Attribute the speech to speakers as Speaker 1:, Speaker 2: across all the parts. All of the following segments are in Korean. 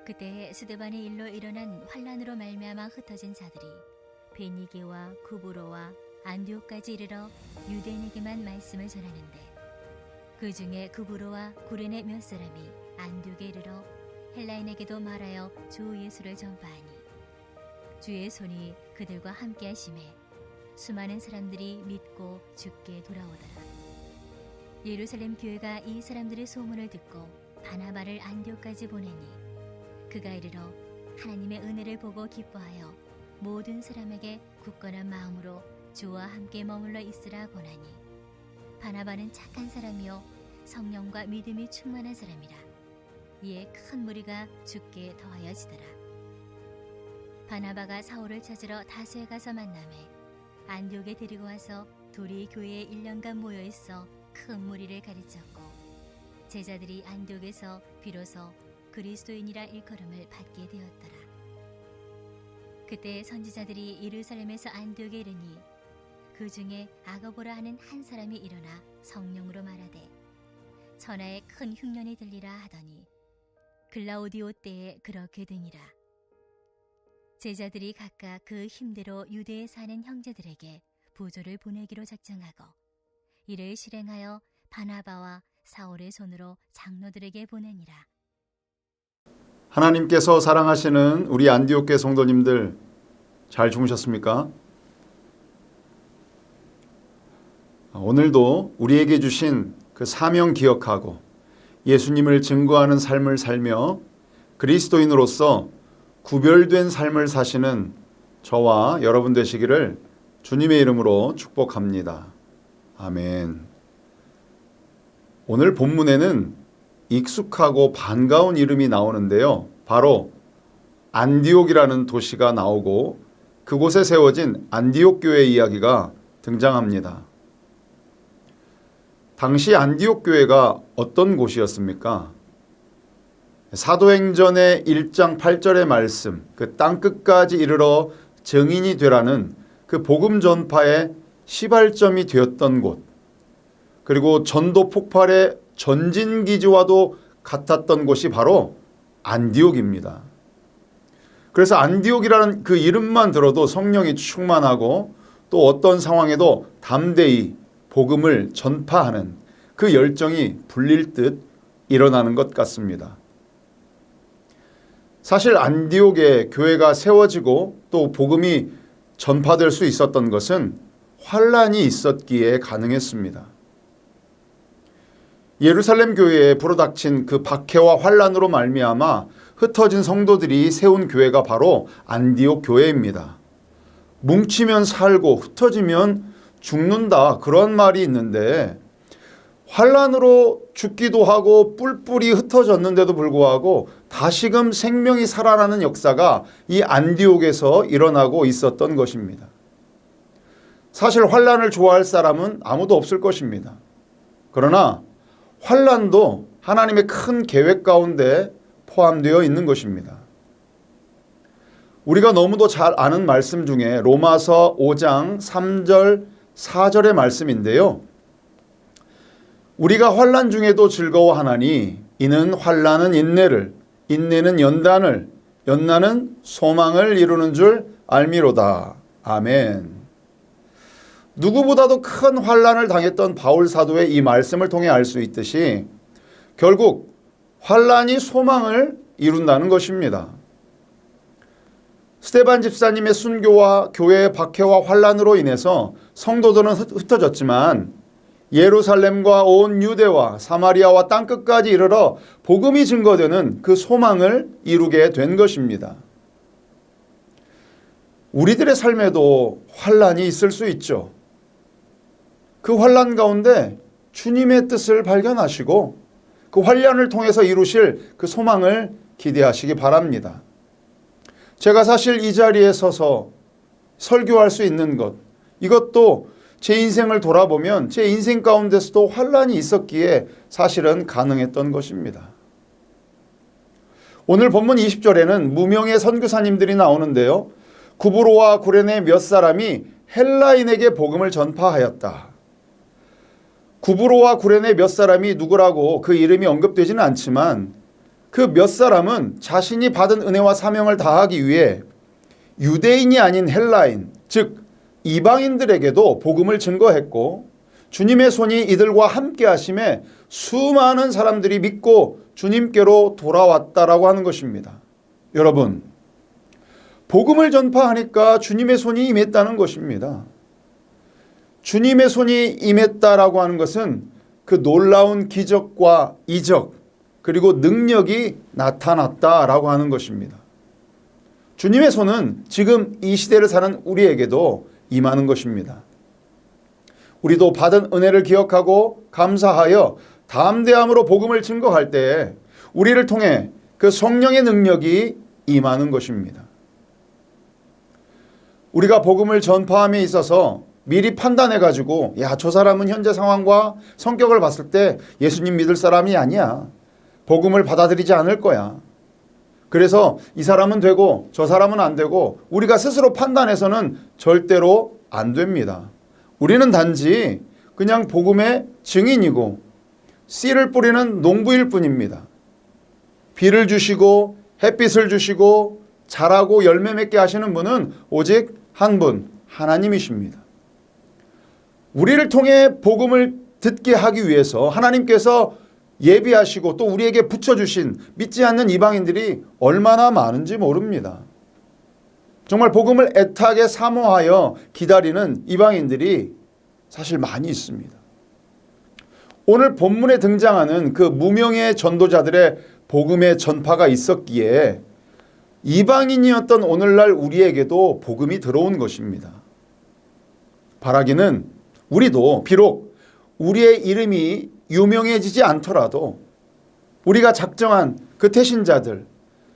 Speaker 1: 그때 스데반의 일로 일어난 환란으로 말미암아 흩어진 자들이 베니게와 구브로와 안디옥까지 이르러 유대인에게만 말씀을 전하는데, 그 중에 구브로와 구레네 몇 사람이 안디옥에 이르러 헬라인에게도 말하여 주 예수를 전파하니 주의 손이 그들과 함께 하심에 수많은 사람들이 믿고 주께 돌아오더라. 예루살렘 교회가 이 사람들의 소문을 듣고 바나바를 안디옥까지 보내니 그가 이르러 하나님의 은혜를 보고 기뻐하여 모든 사람에게 굳건한 마음으로 주와 함께 머물러 있으라 권하니, 바나바는 착한 사람이요 성령과 믿음이 충만한 사람이라. 이에 큰 무리가 주께 더하여지더라. 바나바가 사울을 찾으러 다소에 가서 만나매 안디옥에 데리고 와서 둘이 교회에 1년간 모여 있어 큰 무리를 가르쳤고, 제자들이 안디옥에서 비로소 그리스도인이라 일컬음을 받게 되었더라. 그때 선지자들이 예루살렘에서 안디옥에 이르니 그 중에 아거보라 하는 한 사람이 일어나 성령으로 말하되 천하에 큰 흉년이 들리라 하더니 글라우디오 때에 그렇게 되니라. 제자들이 각각 그 힘대로 유대에 사는 형제들에게 부조를 보내기로 작정하고 이를 실행하여 바나바와 사울의 손으로 장로들에게 보내니라.
Speaker 2: 하나님께서 사랑하시는 우리 안디옥교회 성도님들, 잘 주무셨습니까? 오늘도 우리에게 주신 그 사명 기억하고 예수님을 증거하는 삶을 살며 그리스도인으로서 구별된 삶을 사시는 저와 여러분 되시기를 주님의 이름으로 축복합니다. 아멘. 오늘 본문에는 익숙하고 반가운 이름이 나오는데요. 바로 안디옥이라는 도시가 나오고 그곳에 세워진 안디옥 교회 이야기가 등장합니다. 당시 안디옥 교회가 어떤 곳이었습니까? 사도행전의 1장 8절의 말씀, 그 땅끝까지 이르러 증인이 되라는 그 복음 전파의 시발점이 되었던 곳, 그리고 전도 폭발의 전진기지와도 같았던 곳이 바로 안디옥입니다. 그래서 안디옥이라는 그 이름만 들어도 성령이 충만하고 또 어떤 상황에도 담대히 복음을 전파하는 그 열정이 불릴 듯 일어나는 것 같습니다. 사실 안디옥에 교회가 세워지고 또 복음이 전파될 수 있었던 것은 환란이 있었기에 가능했습니다. 예루살렘 교회에 불어닥친 그 박해와 환란으로 말미암아 흩어진 성도들이 세운 교회가 바로 안디옥 교회입니다. 뭉치면 살고 흩어지면 죽는다, 그런 말이 있는데 환란으로 죽기도 하고 뿔뿔이 흩어졌는데도 불구하고 다시금 생명이 살아나는 역사가 이 안디옥에서 일어나고 있었던 것입니다. 사실 환란을 좋아할 사람은 아무도 없을 것입니다. 그러나 환란도 하나님의 큰 계획 가운데 포함되어 있는 것입니다. 우리가 너무도 잘 아는 말씀 중에 로마서 5장 3절 4절의 말씀인데요. 우리가 환난 중에도 즐거워하나니 이는 환난은 인내를, 인내는 연단을, 연단은 소망을 이루는 줄 알미로다. 아멘. 누구보다도 큰 환난을 당했던 바울 사도의 이 말씀을 통해 알 수 있듯이 결국 환난이 소망을 이룬다는 것입니다. 스데반 집사님의 순교와 교회의 박해와 환난으로 인해서 성도들은 흩어졌지만 예루살렘과 온 유대와 사마리아와 땅끝까지 이르러 복음이 증거되는 그 소망을 이루게 된 것입니다. 우리들의 삶에도 환난이 있을 수 있죠. 그 환난 가운데 주님의 뜻을 발견하시고 그 환난을 통해서 이루실 그 소망을 기대하시기 바랍니다. 제가 사실 이 자리에 서서 설교할 수 있는 것, 이것도 제 인생을 돌아보면 제 인생 가운데서도 환난이 있었기에 사실은 가능했던 것입니다. 오늘 본문 20절에는 무명의 선교사님들이 나오는데요. 구브로와 구레네 몇 사람이 헬라인에게 복음을 전파하였다. 구브로와 구레네 몇 사람이 누구라고 그 이름이 언급되지는 않지만 그 몇 사람은 자신이 받은 은혜와 사명을 다하기 위해 유대인이 아닌 헬라인, 즉 이방인들에게도 복음을 증거했고 주님의 손이 이들과 함께 하심에 수많은 사람들이 믿고 주님께로 돌아왔다라고 하는 것입니다. 여러분, 복음을 전파하니까 주님의 손이 임했다는 것입니다. 주님의 손이 임했다라고 하는 것은 그 놀라운 기적과 이적 그리고 능력이 나타났다라고 하는 것입니다. 주님의 손은 지금 이 시대를 사는 우리에게도 임하는 것입니다. 우리도 받은 은혜를 기억하고 감사하여 담대함으로 복음을 증거할 때에 우리를 통해 그 성령의 능력이 임하는 것입니다. 우리가 복음을 전파함에 있어서 미리 판단해가지고 야, 저 사람은 현재 상황과 성격을 봤을 때 예수님 믿을 사람이 아니야. 복음을 받아들이지 않을 거야. 그래서 이 사람은 되고 저 사람은 안 되고 우리가 스스로 판단해서는 절대로 안 됩니다. 우리는 단지 그냥 복음의 증인이고 씨를 뿌리는 농부일 뿐입니다. 비를 주시고 햇빛을 주시고 자라고 열매 맺게 하시는 분은 오직 한 분, 하나님이십니다. 우리를 통해 복음을 듣게 하기 위해서 하나님께서 예비하시고 또 우리에게 붙여주신 믿지 않는 이방인들이 얼마나 많은지 모릅니다. 정말 복음을 애타게 사모하여 기다리는 이방인들이 사실 많이 있습니다. 오늘 본문에 등장하는 그 무명의 전도자들의 복음의 전파가 있었기에 이방인이었던 오늘날 우리에게도 복음이 들어온 것입니다. 바라기는 우리도 비록 우리의 이름이 유명해지지 않더라도 우리가 작정한 그 태신자들,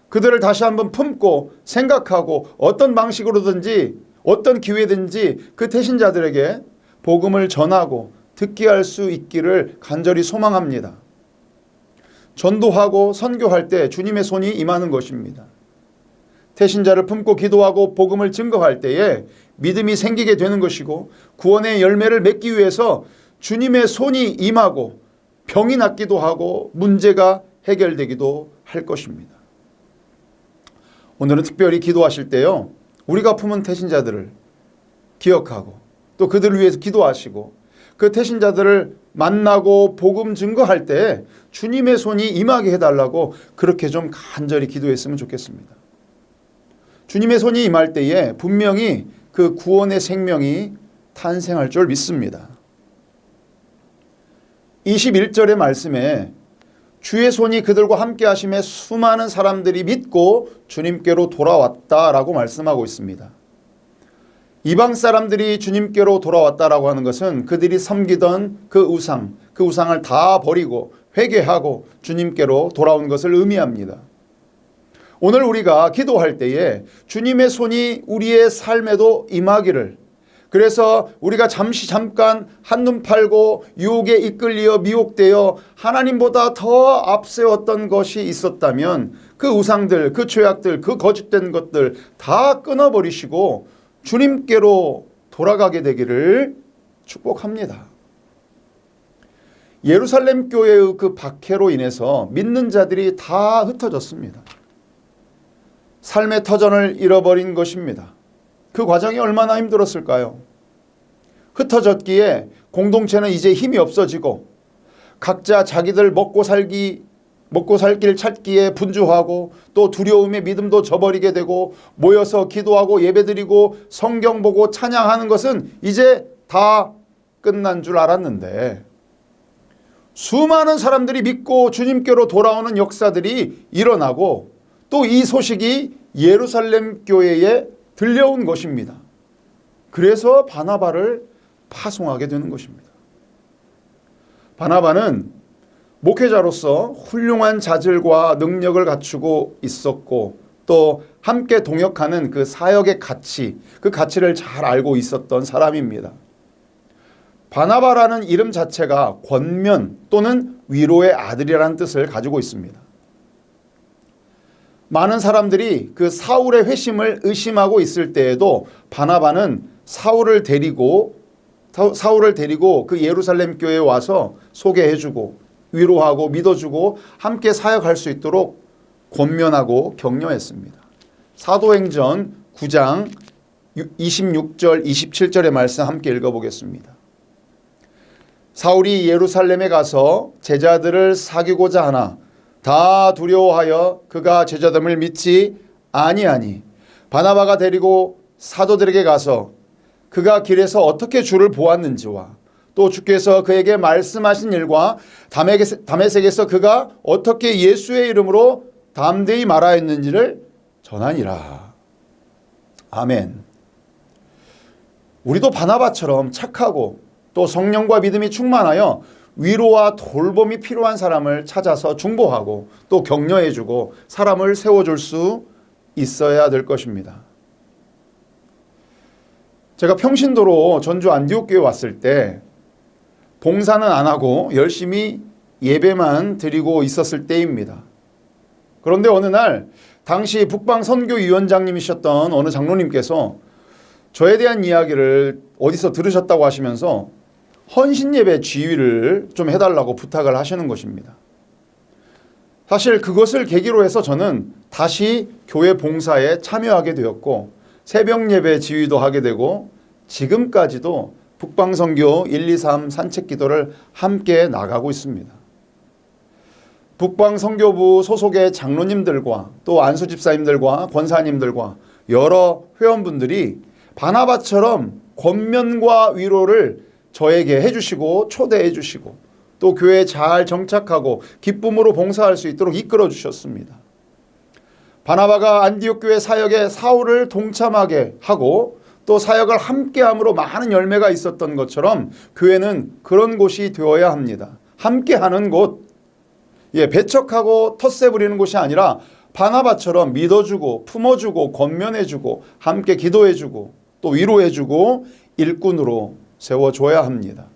Speaker 2: 그들을 다시 한번 품고 생각하고 어떤 방식으로든지 어떤 기회든지 그 태신자들에게 복음을 전하고 듣게 할 수 있기를 간절히 소망합니다. 전도하고 선교할 때 주님의 손이 임하는 것입니다. 태신자를 품고 기도하고 복음을 증거할 때에 믿음이 생기게 되는 것이고 구원의 열매를 맺기 위해서 주님의 손이 임하고 병이 낫기도 하고 문제가 해결되기도 할 것입니다. 오늘은 특별히 기도하실 때요, 우리가 품은 태신자들을 기억하고 또 그들을 위해서 기도하시고 그 태신자들을 만나고 복음 증거할 때 주님의 손이 임하게 해달라고 그렇게 좀 간절히 기도했으면 좋겠습니다. 주님의 손이 임할 때에 분명히 그 구원의 생명이 탄생할 줄 믿습니다. 21절의 말씀에 주의 손이 그들과 함께 하심에 수많은 사람들이 믿고 주님께로 돌아왔다라고 말씀하고 있습니다. 이방 사람들이 주님께로 돌아왔다라고 하는 것은 그들이 섬기던 그 우상, 그 우상을 다 버리고 회개하고 주님께로 돌아온 것을 의미합니다. 오늘 우리가 기도할 때에 주님의 손이 우리의 삶에도 임하기를, 그래서 우리가 잠깐 한눈 팔고 유혹에 이끌려 미혹되어 하나님보다 더 앞세웠던 것이 있었다면 그 우상들, 그 죄악들, 그 거짓된 것들 다 끊어버리시고 주님께로 돌아가게 되기를 축복합니다. 예루살렘 교회의 그 박해로 인해서 믿는 자들이 다 흩어졌습니다. 삶의 터전을 잃어버린 것입니다. 그 과정이 얼마나 힘들었을까요? 흩어졌기에 공동체는 이제 힘이 없어지고 각자 자기들 먹고 살 길 찾기에 분주하고 또 두려움에 믿음도 저버리게 되고 모여서 기도하고 예배드리고 성경 보고 찬양하는 것은 이제 다 끝난 줄 알았는데 수많은 사람들이 믿고 주님께로 돌아오는 역사들이 일어나고 또 이 소식이 예루살렘 교회에 들려온 것입니다. 그래서 바나바를 파송하게 되는 것입니다. 바나바는 목회자로서 훌륭한 자질과 능력을 갖추고 있었고 또 함께 동역하는 그 사역의 가치, 그 가치를 잘 알고 있었던 사람입니다. 바나바라는 이름 자체가 권면 또는 위로의 아들이라는 뜻을 가지고 있습니다. 많은 사람들이 그 사울의 회심을 의심하고 있을 때에도 바나바는 사울을 데리고 그 예루살렘 교회에 와서 소개해주고 위로하고 믿어주고 함께 사역할 수 있도록 권면하고 격려했습니다. 사도행전 9장 26절 27절의 말씀 함께 읽어보겠습니다. 사울이 예루살렘에 가서 제자들을 사귀고자 하나 다 두려워하여 그가 제자됨을 믿지 아니하니 바나바가 데리고 사도들에게 가서 그가 길에서 어떻게 주를 보았는지와 또 주께서 그에게 말씀하신 일과 다메섹에서 그가 어떻게 예수의 이름으로 담대히 말하였는지를 전하니라. 아멘. 우리도 바나바처럼 착하고 또 성령과 믿음이 충만하여 위로와 돌봄이 필요한 사람을 찾아서 중보하고 또 격려해주고 사람을 세워줄 수 있어야 될 것입니다. 제가 평신도로 전주 안디옥교회 왔을 때 봉사는 안 하고 열심히 예배만 드리고 있었을 때입니다. 그런데 어느 날 당시 북방선교위원장님이셨던 어느 장로님께서 저에 대한 이야기를 어디서 들으셨다고 하시면서 헌신예배 지휘를 좀 해달라고 부탁을 하시는 것입니다. 사실 그것을 계기로 해서 저는 다시 교회 봉사에 참여하게 되었고 새벽예배 지휘도 하게 되고 지금까지도 북방선교 1, 2, 3 산책기도를 함께 나가고 있습니다. 북방선교부 소속의 장로님들과 또 안수집사님들과 권사님들과 여러 회원분들이 바나바처럼 권면과 위로를 저에게 해주시고 초대해 주시고 또 교회에 잘 정착하고 기쁨으로 봉사할 수 있도록 이끌어 주셨습니다. 바나바가 안디옥 교회 사역에 사울을 동참하게 하고 또 사역을 함께함으로 많은 열매가 있었던 것처럼 교회는 그런 곳이 되어야 합니다. 함께하는 곳, 배척하고 텃세 부리는 곳이 아니라 바나바처럼 믿어주고 품어주고 권면해주고 함께 기도해주고 또 위로해주고 일꾼으로 세워줘야 합니다.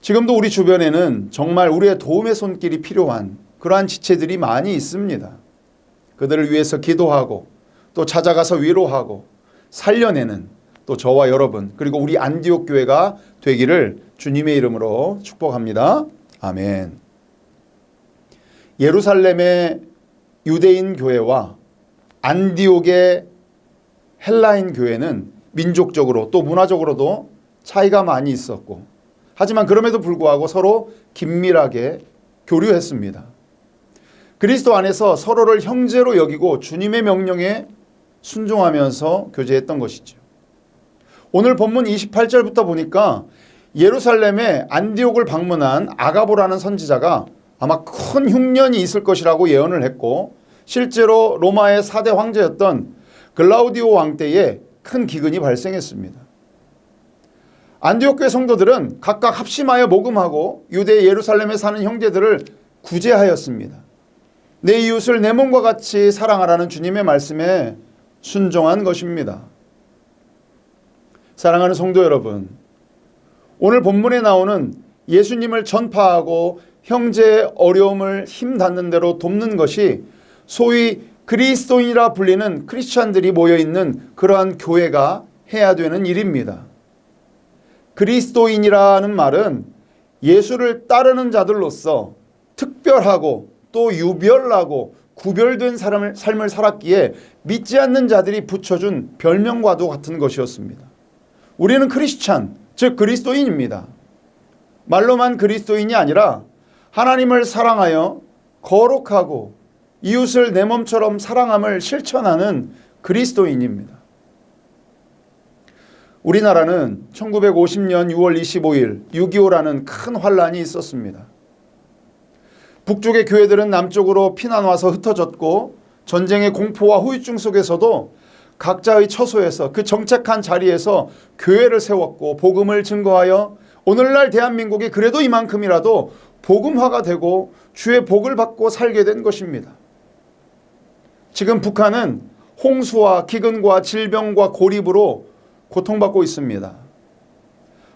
Speaker 2: 지금도 우리 주변에는 정말 우리의 도움의 손길이 필요한 그러한 지체들이 많이 있습니다. 그들을 위해서 기도하고 또 찾아가서 위로하고 살려내는 또 저와 여러분 그리고 우리 안디옥 교회가 되기를 주님의 이름으로 축복합니다. 아멘. 예루살렘의 유대인 교회와 안디옥의 헬라인 교회는 민족적으로 또 문화적으로도 차이가 많이 있었고 하지만 그럼에도 불구하고 서로 긴밀하게 교류했습니다. 그리스도 안에서 서로를 형제로 여기고 주님의 명령에 순종하면서 교제했던 것이죠. 오늘 본문 28절부터 보니까 예루살렘에 안디옥을 방문한 아가보라는 선지자가 아마 큰 흉년이 있을 것이라고 예언을 했고 실제로 로마의 4대 황제였던 글라우디오 왕 때에 큰 기근이 발생했습니다. 안디옥 교회 성도들은 각각 합심하여 모금하고 유대 예루살렘에 사는 형제들을 구제하였습니다. 내 이웃을 내 몸과 같이 사랑하라는 주님의 말씀에 순종한 것입니다. 사랑하는 성도 여러분, 오늘 본문에 나오는 예수님을 전파하고 형제의 어려움을 힘 닿는 대로 돕는 것이 소위 그리스도인이라 불리는 크리스찬들이 모여있는 그러한 교회가 해야 되는 일입니다. 그리스도인이라는 말은 예수를 따르는 자들로서 특별하고 또 유별나고 구별된 삶을 살았기에 믿지 않는 자들이 붙여준 별명과도 같은 것이었습니다. 우리는 크리스찬, 즉 그리스도인입니다. 말로만 그리스도인이 아니라 하나님을 사랑하여 거룩하고 이웃을 내 몸처럼 사랑함을 실천하는 그리스도인입니다. 우리나라는 1950년 6월 25일 6.25라는 큰 환란이 있었습니다. 북쪽의 교회들은 남쪽으로 피난 와서 흩어졌고 전쟁의 공포와 후유증 속에서도 각자의 처소에서 그 정착한 자리에서 교회를 세웠고 복음을 증거하여 오늘날 대한민국이 그래도 이만큼이라도 복음화가 되고 주의 복을 받고 살게 된 것입니다. 지금 북한은 홍수와 기근과 질병과 고립으로 고통받고 있습니다.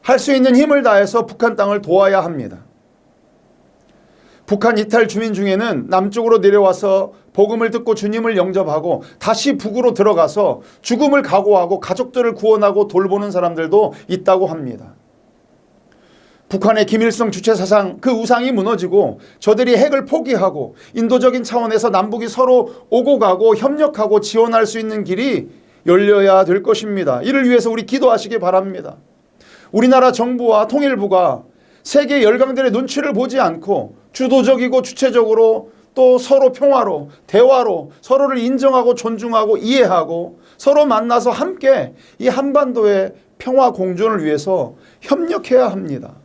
Speaker 2: 할 수 있는 힘을 다해서 북한 땅을 도와야 합니다. 북한 이탈 주민 중에는 남쪽으로 내려와서 복음을 듣고 주님을 영접하고 다시 북으로 들어가서 죽음을 각오하고 가족들을 구원하고 돌보는 사람들도 있다고 합니다. 북한의 김일성 주체사상 그 우상이 무너지고 저들이 핵을 포기하고 인도적인 차원에서 남북이 서로 오고 가고 협력하고 지원할 수 있는 길이 열려야 될 것입니다. 이를 위해서 우리 기도하시기 바랍니다. 우리나라 정부와 통일부가 세계 열강들의 눈치를 보지 않고 주도적이고 주체적으로 또 서로 평화로 대화로 서로를 인정하고 존중하고 이해하고 서로 만나서 함께 이 한반도의 평화 공존을 위해서 협력해야 합니다.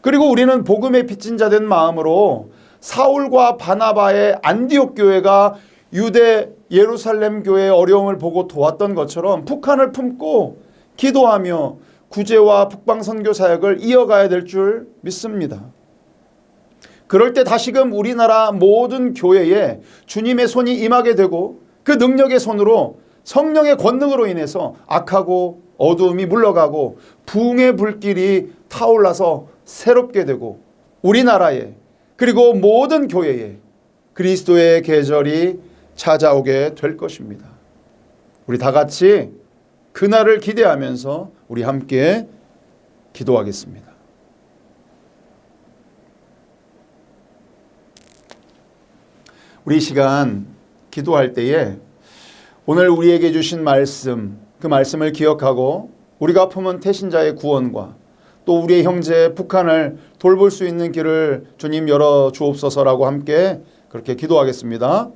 Speaker 2: 그리고 우리는 복음의 빚진 자 된 마음으로 사울과 바나바의 안디옥 교회가 유대 예루살렘 교회의 어려움을 보고 도왔던 것처럼 북한을 품고 기도하며 구제와 북방 선교 사역을 이어가야 될 줄 믿습니다. 그럴 때 다시금 우리나라 모든 교회에 주님의 손이 임하게 되고 그 능력의 손으로 성령의 권능으로 인해서 악하고 어두움이 물러가고 부흥의 불길이 타올라서 새롭게 되고 우리나라에 그리고 모든 교회에 그리스도의 계절이 찾아오게 될 것입니다. 우리 다 같이 그날을 기대하면서 우리 함께 기도하겠습니다. 우리 이 시간 기도할 때에 오늘 우리에게 주신 말씀, 그 말씀을 기억하고 우리가 품은 태신자의 구원과 또 우리의 형제 북한을 돌볼 수 있는 길을 주님 열어 주옵소서라고 함께 그렇게 기도하겠습니다.